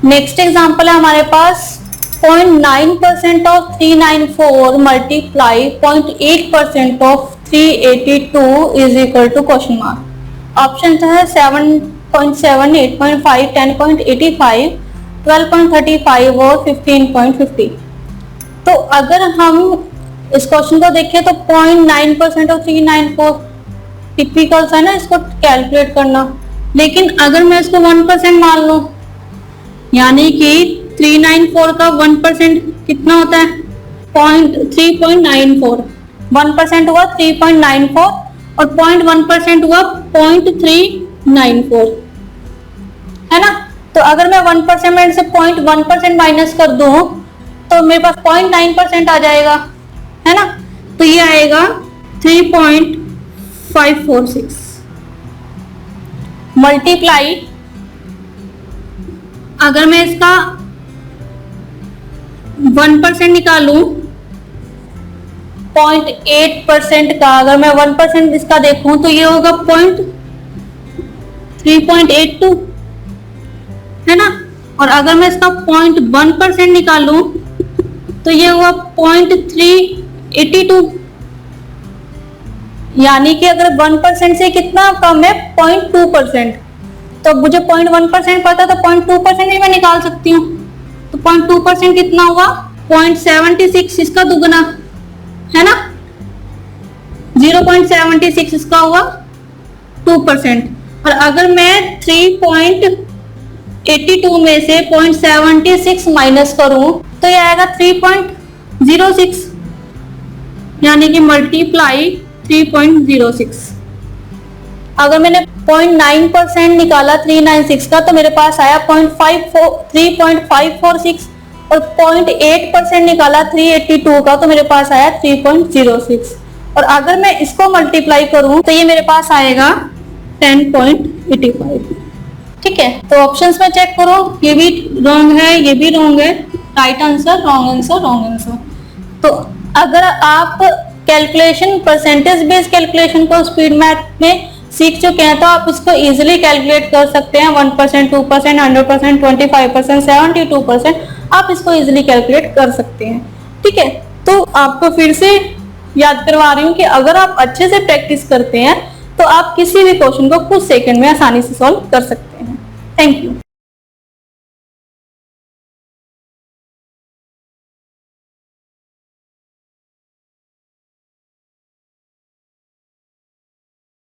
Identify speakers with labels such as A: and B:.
A: Next example है हमारे पास 0.9% of 394 multiply 0.8% of 382 is equal to question mark. Option है 7.7, 8.5, 10.85, 12.35 और 15.50। तो अगर हम इस क्वेश्चन को देखें तो 0.9% ऑफ 394 टिपिकल है ना इसको कैलकुलेट करना, लेकिन अगर मैं इसको 1% मान लूं, यानी कि 394 का 1% कितना होता है 3.94, 1% हुआ 3.94 और 0.1% हुआ 0.394, है ना। तो अगर मैं 1% में से 0.1% माइनस कर दूं तो मेरे पास 0.9% आ जाएगा, है ना। तो ये आएगा 3.546 मल्टीप्लाई, अगर मैं इसका 1% निकालूं 0.8% का, अगर मैं 1% इसका देखूं तो ये होगा 3.82, है ना। और अगर मैं इसका 0.1% निकालूं तो ये हुआ 0.382, यानी कि अगर 1% से कितना कम है 0.2%, तो मुझे 0.1% पता तो 0.2% ही मैं निकाल सकती हूँ। तो 0.2% कितना हुआ 0.76, इसका दुगना, है ना। 0.76 इसका हुआ 2%। और अगर मैं 3.82 में से 0.76 माइनस करूं तो ये आएगा 3.06, यानी कि मल्टीप्लाई 3.06। अगर मैंने 0.9% निकाला 396 का तो मेरे पास आया 3.546 और 0.8% निकाला 382 का तो मेरे पास आया 3.06। और अगर मैं इसको मल्टीप्लाई करूं तो ये मेरे पास आएगा 10.85। ठीक है, तो ऑप्शंस में चेक करो, ये भी रॉन्ग है, ये भी रॉन्ग है, right answer, wrong answer, wrong answer. तो अगर आप कैलकुलेशन परसेंटेज बेस्ड कैलकुलेशन को स्पीड मैथ में सीख चुके हैं तो आप इसको इजीली कैलकुलेट कर सकते हैं। 1%, 2%, 100%, 25%, 72%, आप इसको इजीली कैलकुलेट कर सकते हैं। ठीक है, तो आपको फिर से याद करवा रही हूँ कि अगर आप अच्छे से प्रैक्टिस करते हैं तो आप किसी भी क्वेश्चन को कुछ सेकंड में आसानी से सॉल्व कर सकते हैं। Thank you.